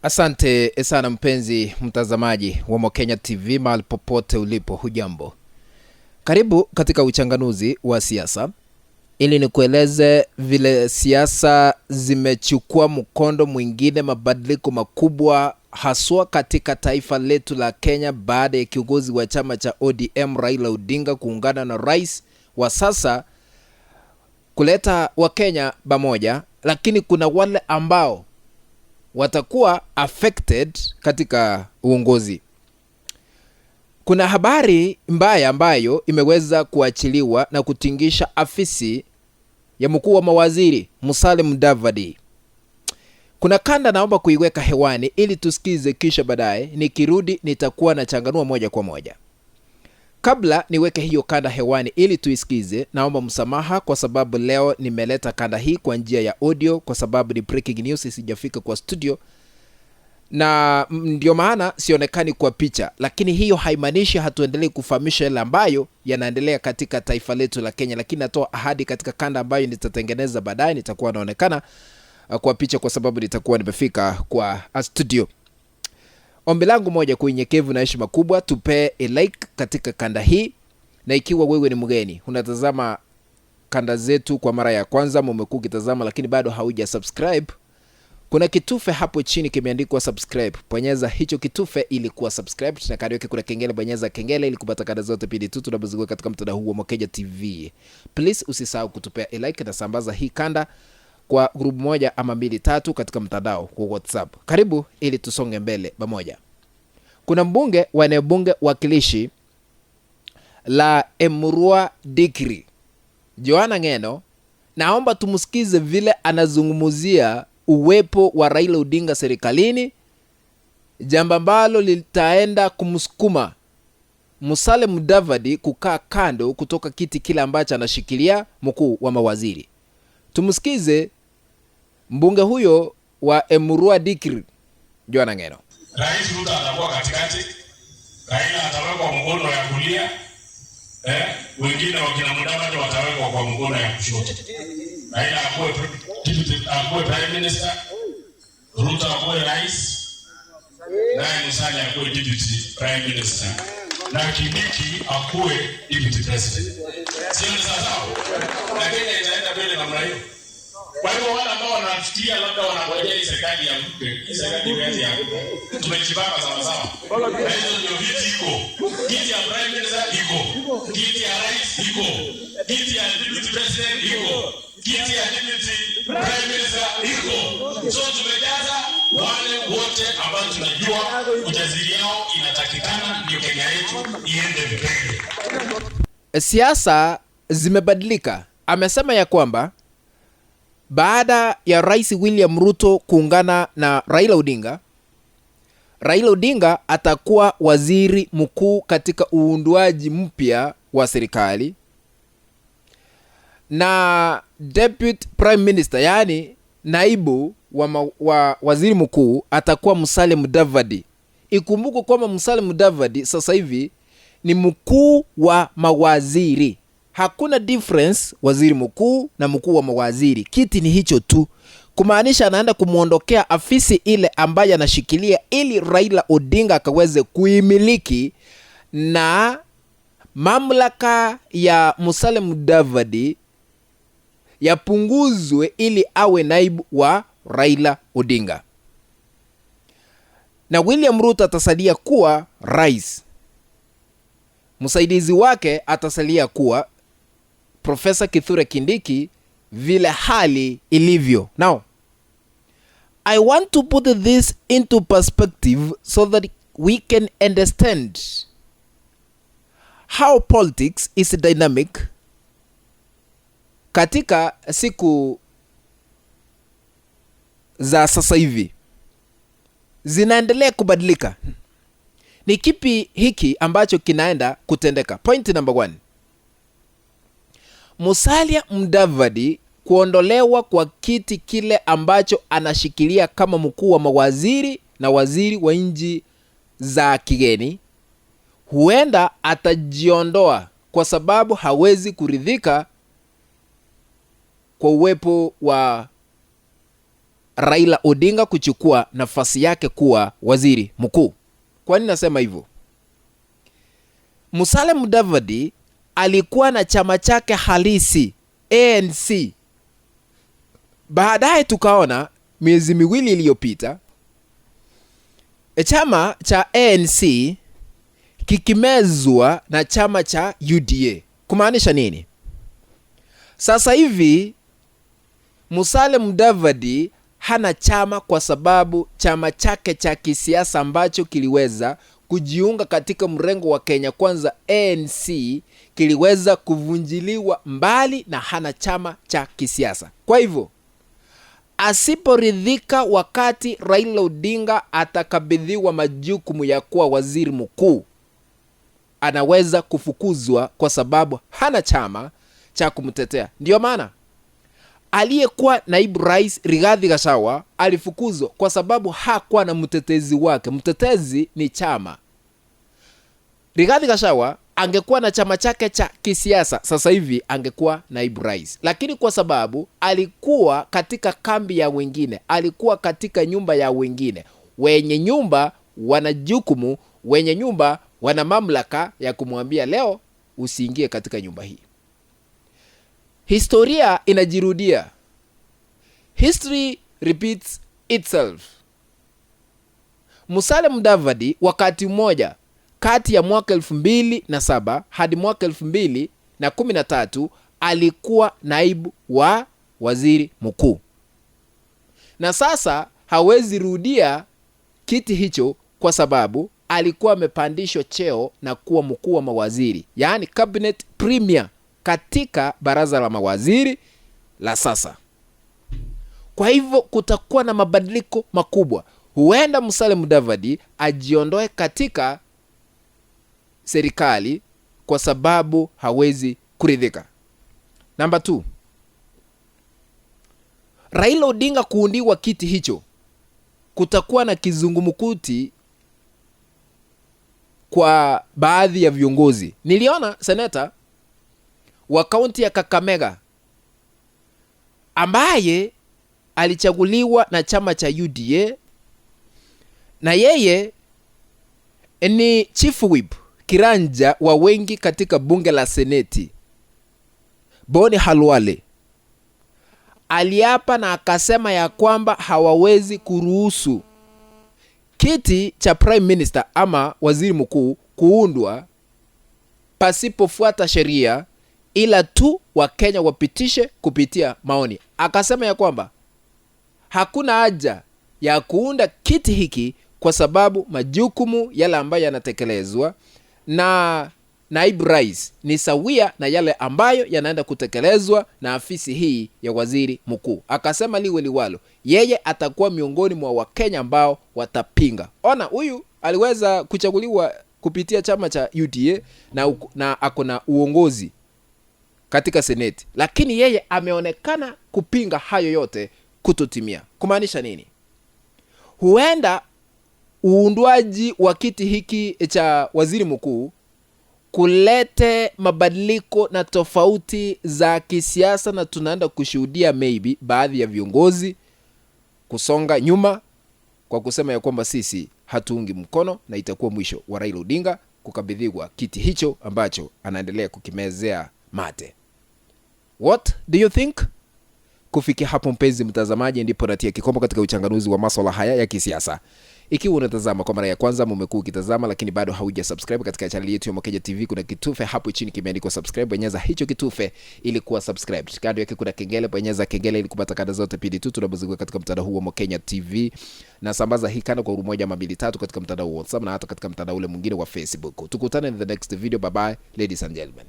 Asante sana mpenzi mtazamaji wa Mokenya TV mahali popote ulipo, hujambo. Karibu katika uchanganuzi wa siasa ili nikueleze vile siasa zimechukua mkondo mwingine, mabadiliko makubwa haswa katika taifa letu la Kenya baada ya kiongozi wa chama cha ODM Raila Odinga kuungana na rais wa sasa kuleta Wakenya pamoja, lakini kuna wale ambao watakuwa affected katika uongozi. Kuna habari mbaya ambayo imeweza kuachiliwa na kutingisha afisi ya mkuu wa mawaziri Musalia Mudavadi. Kuna kanda naomba kuiweka hewani ili tusikize, kisha baadaye nikirudi nitakuwa na changanua moja kwa moja. Kabla niweke hiyo kanda hewani ili tuisikize, naomba msamaha kwa sababu leo nimeleta kanda hii kwa njia ya audio kwa sababu ni breaking news, isijafika kwa studio na ndio maana sionekani kwa picha, lakini hiyo haimaanishi hatuendelee kufahamisha yale ambayo yanaendelea katika taifa letu la Kenya, lakini natoa ahadi katika kanda ambayo nitatengeneza baadaye nitakuwa naonekana kwa picha kwa sababu nitakuwa nimefika kwa studio. Ombi langu moja kwa unyenyekevu na heshima kubwa, tupe a like katika kanda hii, na ikiwa wewe ni mgeni unatazama kanda zetu kwa mara ya kwanza, umekuwa ukitazama lakini bado hauja subscribe, kuna kitufe hapo chini kimeandikwa subscribe. Bonyeza hicho kitufe ili kuwa subscribe, na kando yake kuna kengele, bonyeza kengele ili kupata kanda zote pindi tu tunapozunguka katika mtandao huu wa Mokenya TV. Please usisahau kutupea a like na sambaza hii kanda kwa group moja ama 2-3 katika mtandao kwa WhatsApp. Karibu ili tusonge mbele pamoja. Kuna mbunge wa eneo bunge wakilishi la Emurua Dikirr, Joanna Ng'eno, naomba tumusikize vile anazungumzia uwepo wa Raila Odinga serikalini, jambo ambalo litaenda kumsukuma Musalia Mudavadi kukaa kando kutoka kiti kile ambacho anashikilia mkuu wa mawaziri. Tumusikize mbunge huyo wa Emurua Dikirr, Joanna Ng'eno. Rais Ruto atakuwa katikati, Raila atawekwa mkono ya kulia, wengine wakina Mudavadi watawekwa kwa mkono ya kushoto. Raila akuwe prime minister, Ruto akuwe rais, naye Musalia akuwe deputy prime minister, na Kindiki akuwe deputy president. Sio ni sawa? Lakini itaenda mbele namna hiyo. Kwa hiyo wale ambao wanafikiria labda wanangojea hii serikali ya mke, hii serikali yetu ya mke, tumejipanga sawa sawa. Na hizo ndio viti iko. Kiti ya prime minister iko. Kiti ya rais iko. Kiti ya deputy president iko. Kiti ya deputy prime minister iko. So tumejaza wale wote ambao tunajua ujaziri yao inatakikana ndio Kenya yetu iende mbele. Siasa zimebadilika. Amesema ya kwamba baada ya Rais William Ruto kuungana na Raila Odinga, Raila Odinga atakuwa waziri mkuu katika uunduaji mpya wa serikali, na deputy prime minister, yani naibu wa waziri mkuu, atakuwa Musalia Mudavadi. Ikumbuke kwamba Musalia Mudavadi sasa hivi ni mkuu wa mawaziri. Hakuna difference waziri mkuu na mkuu wa mawaziri, kiti ni hicho tu, kumaanisha anaenda kumuondokea afisi ile ambayo anashikilia ili Raila Odinga akaweze kuimiliki, na mamlaka ya Musalia Mudavadi yapunguzwe ili awe naibu wa Raila Odinga, na William Ruto atasalia kuwa rais. Msaidizi wake atasalia kuwa Professor Kithure Kindiki vile hali ilivyo. Now, I want to put this into perspective so that we can understand how politics is dynamic katika siku za sasa hivi. Zinaendelea kubadilika. Ni kipi hiki ambacho kinaenda kutendeka? Point number 1. Musalia Mudavadi kuondolewa kwa kiti kile ambacho anashikilia kama mkuu wa mawaziri na waziri wa nchi za kigeni, huenda atajiondoa kwa sababu hawezi kuridhika kwa uwepo wa Raila Odinga kuchukua nafasi yake kuwa waziri mkuu. Kwa nini nasema hivyo? Musalia Mudavadi alikuwa na chama chake halisi ANC. Baadaye tukaona miezi miwili iliyopita chama cha ANC kikimezwa na chama cha UDA. Kumaanisha nini? Sasa hivi Musalia Mudavadi hana chama kwa sababu chama chake cha kisiasa ambacho kiliweza kujiunga katika mrengo wa Kenya Kwanza ANC kiliweza kuvunjiliwa mbali na hana chama cha kisiasa. Kwa hivyo asiporidhika wakati Raila Odinga atakabidhiwa majukumu ya kuwa waziri mkuu, anaweza kufukuzwa kwa sababu hana chama cha kumtetea. Ndio maana aliyekuwa naibu rais Rigathi Gachagua alifukuzwa kwa sababu hakuwa na mtetezi wake. Mtetezi ni chama. Rigathi Gachagua angekuwa na chama chake cha kisiasa, sasa hivi angekuwa naibu rais. Lakini kwa sababu alikuwa katika kambi ya wengine, alikuwa katika nyumba ya wengine, wenye nyumba wana jukumu, wenye nyumba wana mamlaka ya kumwambia leo usiingie katika nyumba hii. Historia inajirudia. History repeats itself. Musalia Mudavadi wakati mmoja kati ya mwaka 2007 hadi mwaka 2013 alikuwa naibu wa waziri mkuu. Na sasa hawezi rudia kiti hicho kwa sababu alikuwa amepandishwa cheo na kuwa mkuu wa mawaziri, yaani cabinet premier katika baraza la mawaziri la sasa. Kwa hivyo kutakuwa na mabadiliko makubwa. Huenda Musalia Mudavadi ajiondoe katika serikali kwa sababu hawezi kuridhika. Number 2. Raila Odinga kuundiwa kiti hicho, kutakuwa na kizungumkuti kwa baadhi ya viongozi. Niliona seneta wa kaunti ya Kakamega ambaye alichaguliwa na chama cha UDA na yeye ni chief whip kiranja wa wengi katika bunge la seneti. Boni Halwale aliapa na akasema ya kwamba hawawezi kuruhusu kiti cha prime minister ama waziri mkuu kuundwa pasipofuata sheria, ila tu wa Kenya wapitishe kupitia maoni. Akasema ya kwamba hakuna haja ya kuunda kiti hiki kwa sababu majukumu yale ambayo yanatekelezwa na naibu rais ni sawia na yale ambayo yanaenda kutekelezwa na afisi hii ya waziri mkuu. Akasema liwe liwalo, yeye atakuwa miongoni mwa Wakenya ambao watapinga. Ona, huyu aliweza kuchaguliwa kupitia chama cha UDA na akona uongozi katika seneti, lakini yeye ameonekana kupinga hayo yote kutotimia. Kumaanisha nini? Huenda uundwaji wa kiti hiki cha waziri mkuu kulete mabadiliko na tofauti za kisiasa, na tunaenda kushuhudia maybe baadhi ya viongozi kusonga nyuma kwa kusema ya kwamba sisi hatuungi mkono, na itakuwa mwisho wa Raila Odinga kukabidhiwa kiti hicho ambacho anaendelea kukimezea mate. What do you think? Kufikia hapo mpenzi mtazamaji, ndipo natia kikomo katika uchanganuzi wa masuala haya ya kisiasa. Ikiwa unatazama kwa mara ya kwanza, umekuwa ukitazama lakini bado hauja subscribe katika channel yetu ya Mokenya TV, kuna kitufe hapo chini kimeandikwa subscribe, bonyeza hicho kitufe ili kuwa subscribed. Kando yake kuna kengele, bonyeza kengele ili kupata kada zote pindi tu tunapozunguka katika mtandao huu wa Mokenya TV, na sambaza hii kana kwa umoja mabili tatu katika mtandao wa WhatsApp na hata katika mtandao ule mwingine wa Facebook. Tukutane in the next video. Bye bye ladies and gentlemen.